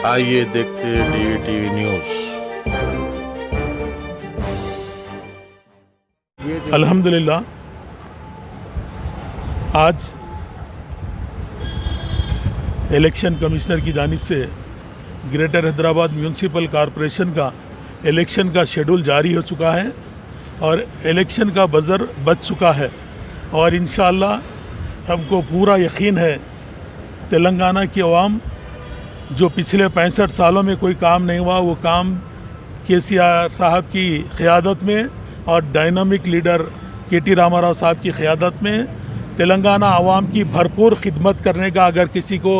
आइए देखते हैं DVTV न्यूज़। अल्हम्दुलिल्लाह आज इलेक्शन कमिश्नर की जानिब से ग्रेटर हैदराबाद म्यूनसिपल कॉरपोरेशन का इलेक्शन का शेड्यूल जारी हो चुका है और इलेक्शन का बज़र बज चुका है और इंशाअल्लाह हमको पूरा यकीन है तेलंगाना की अवाम जो पिछले 65 सालों में कोई काम नहीं हुआ वो काम KCR साहब की क़यादत में और डायनामिक लीडर KT रामाराव साहब की क़यादत में तेलंगाना आवाम की भरपूर खिदमत करने का अगर किसी को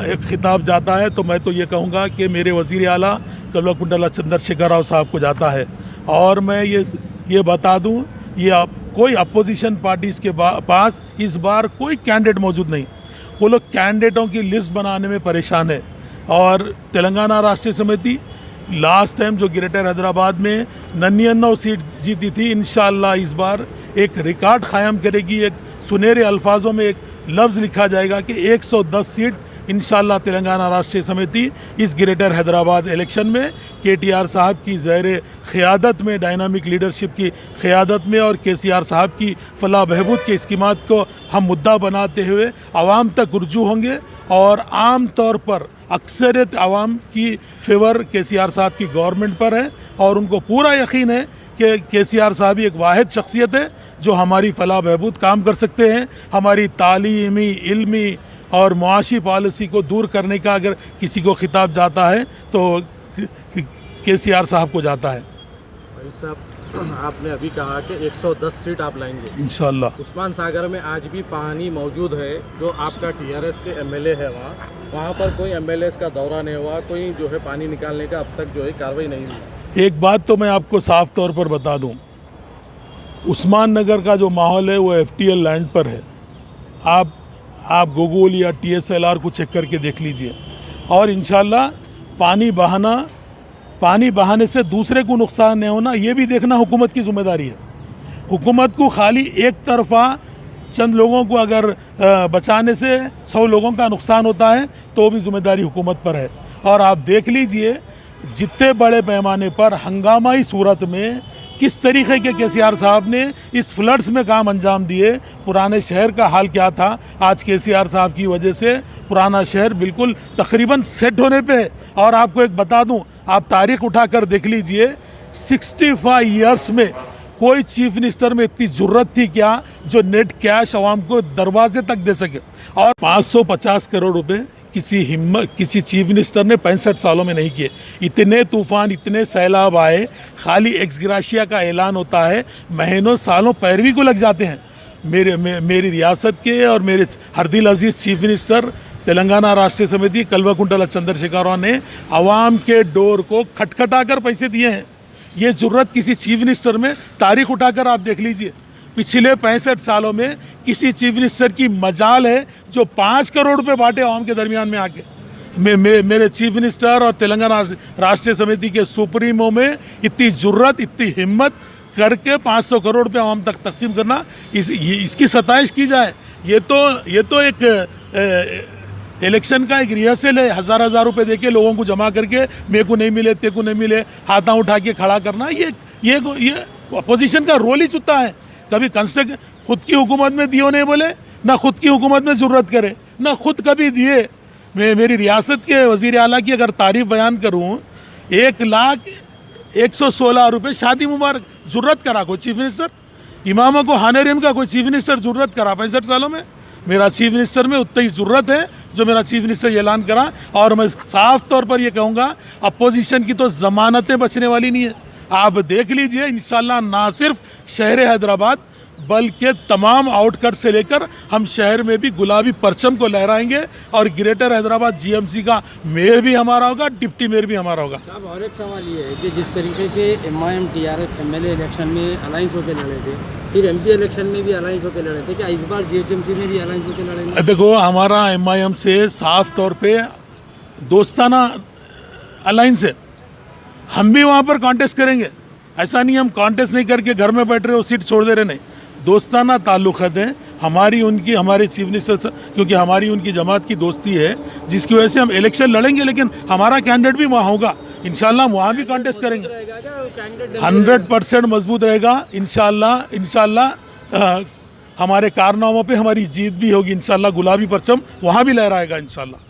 एक खिताब जाता है तो मैं तो ये कहूँगा कि मेरे वज़ीर आला कल्वकुंतला चंद्रशेखर राव साहब को जाता है। और मैं ये बता दूँ ये कोई अपोजिशन पार्टीज़ के पास इस बार कोई कैंडिडेट मौजूद नहीं। वो लोग कैंडिडेटों की लिस्ट बनाने में परेशान है और तेलंगाना राष्ट्रीय समिति लास्ट टाइम जो ग्रेटर हैदराबाद में 99 सीट जीती थी इंशाअल्लाह इस बार एक रिकॉर्ड कायम करेगी। एक सुनहरे अल्फाजों में एक लफ्ज़ लिखा जाएगा कि 110 सीट इंशाअल्लाह तेलंगाना राष्ट्रीय समिति इस ग्रेटर हैदराबाद इलेक्शन में KTR साहब की ज़ेर क़यादत में डायनामिक लीडरशिप की क़यादत में और KCR साहब की फलाह बहबूद के स्कीमात को हम मुद्दा बनाते हुए आवाम तक रुजू होंगे। और आम तौर पर अक्सरियत आवाम की फेवर KCR साहब की गवर्नमेंट पर है और उनको पूरा यकीन है कि KCR साहब एक वाहिद शख्सियत है जो हमारी फलाह बहबूद काम कर सकते हैं। हमारी तालीमी इल्मी और मुआशी पॉलिसी को दूर करने का अगर किसी को खिताब जाता है तो KCR साहब को जाता है। भाई साहब आपने अभी कहा कि 110 सीट आप लाएंगे इंशाअल्लाह। उस्मान सागर में आज भी पानी मौजूद है जो आपका TRS के MLA है वहाँ पर कोई MLA का दौरा नहीं हुआ, कोई जो है पानी निकालने का अब तक जो है कार्रवाई नहीं हुई। एक बात तो मैं आपको साफ तौर पर बता दूं, उस्मान नगर का जो माहौल है वो FTL लैंड पर है। आप गूगल या TSLR को चेक करके देख लीजिए और इंशाल्लाह पानी बहाने से दूसरे को नुकसान नहीं होना ये भी देखना हुकूमत की ज़िम्मेदारी है। हुकूमत को खाली एक तरफा चंद लोगों को अगर बचाने से 100 लोगों का नुकसान होता है तो भी ज़िम्मेदारी हुकूमत पर है। और आप देख लीजिए जितने बड़े पैमाने पर हंगामाई सूरत में किस तरीके के KCR साहब ने इस फ्लड्स में काम अंजाम दिए। पुराने शहर का हाल क्या था, आज KCR साहब की वजह से पुराना शहर बिल्कुल तकरीबन सेट होने पे है। और आपको एक बता दूं, आप तारीख उठाकर देख लीजिए 65 ईयर्स में कोई चीफ मिनिस्टर में इतनी ज़रूरत थी क्या जो नेट कैश आवाम को दरवाजे तक दे सके। और 550 करोड़ रुपए किसी चीफ मिनिस्टर ने 65 सालों में नहीं किए। इतने तूफ़ान इतने सैलाब आए, खाली एक्स ग्राशिया का ऐलान होता है, महीनों सालों पैरवी को लग जाते हैं। मेरी रियासत के और मेरे हरदिल अजीज़ चीफ मिनिस्टर तेलंगाना राष्ट्रीय समिति कल्वकुंतला चंद्रशेखर राव ने आवाम के डोर को खटखटाकर पैसे दिए हैं। ये ज़रूरत किसी चीफ मिनिस्टर में तारीख उठाकर आप देख लीजिए पिछले 65 सालों में किसी चीफ मिनिस्टर की मजाल है जो 5 करोड़ रुपए बांटे आवाम के दरमियान में आके। मेरे चीफ मिनिस्टर और तेलंगाना राष्ट्रीय समिति के सुप्रीमो में इतनी ज़रूरत इतनी हिम्मत करके 500 करोड़ रुपए आवाम तक तकसीम करना इसकी सताइश की जाए। ये तो एक इलेक्शन का एक रिहर्सल है। हज़ार रुपए देके लोगों को जमा करके मेरे को नहीं मिले ते को नहीं मिले हाथा उठा के खड़ा करना ये अपोजिशन का रोल ही चुता है। कभी कंस्ट्रक्ट खुद की हुकूमत में दियो नहीं बोले, ना खुद की हुकूमत में ज़रूरत करे, ना खुद कभी दिए। मेरी रियासत के वज़ीर आला की अगर तारीफ बयान करूं, 1,01,16 रुपये शादी मुबारक ज़रूरत करा कोई चीफ मिनिस्टर, इमामों को हानेरिम का कोई चीफ मिनिस्टर ज़रूरत करा 65 सालों में। मेरा चीफ मिनिस्टर में उतनी ज़रूरत है जो मेरा चीफ मिनिस्टर ऐलान करा। और मैं साफ तौर पर यह कहूँगा अपोजिशन की तो ज़मानतें बचने वाली नहीं है। आप देख लीजिए इंशाल्लाह ना सिर्फ शहर हैदराबाद बल्कि तमाम आउटकट से लेकर हम शहर में भी गुलाबी परचम को लहराएंगे और ग्रेटर हैदराबाद GMC का मेयर भी हमारा होगा, डिप्टी मेयर भी हमारा होगा। साहब और एक सवाल ये है कि जिस तरीके से MIM TRS MLA इलेक्शन में अलायंस होकर लड़े थे, फिर MP इलेक्शन में भी अलायंस होकर लड़े थे, क्या इस बार GHMC में भी अलायंस होकर लड़ेंगे? देखो हमारा MIM से साफ तौर पर दोस्ताना अलायंस है। हम भी वहाँ पर कॉन्टेस्ट करेंगे। ऐसा नहीं हम कॉन्टेस्ट नहीं करके घर में बैठ रहे हो सीट छोड़ दे रहे, नहीं। दोस्ताना ताल्लुक़ात हैं हमारी उनकी, हमारे चीफ मिनिस्टर से, क्योंकि हमारी उनकी जमात की दोस्ती है, जिसकी वजह से हम इलेक्शन लड़ेंगे, लेकिन हमारा कैंडिडेट भी वहाँ होगा इंशाल्लाह, हम वहाँ भी कॉन्टेस्ट करेंगे। 100% मजबूत रहेगा इंशाल्लाह। हमारे कारनामों पे हमारी जीत भी होगी इंशाल्लाह, गुलाबी परचम वहाँ भी लहराएगा इंशाल्लाह।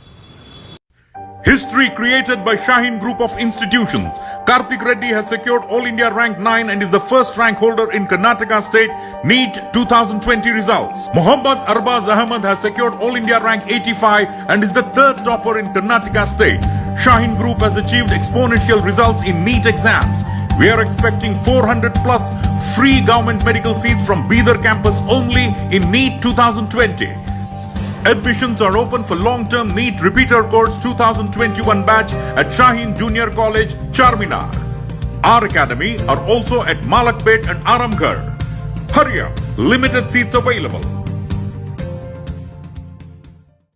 History created by Shaheen Group of Institutions. Karthik Reddy has secured All India rank 9 and is the first rank holder in Karnataka State NEET 2020 results. Muhammad Arbaz Ahmed has secured All India rank 85 and is the third topper in Karnataka State. Shaheen Group has achieved exponential results in NEET exams. We are expecting 400 plus free government medical seats from Bidar campus only in NEET 2020. Admissions are open for long-term NEET repeater course 2021 batch at Shaheen Junior College, Charminar. Our academy are also at Malakpet and Aramgarh. Hurry up, limited seats available.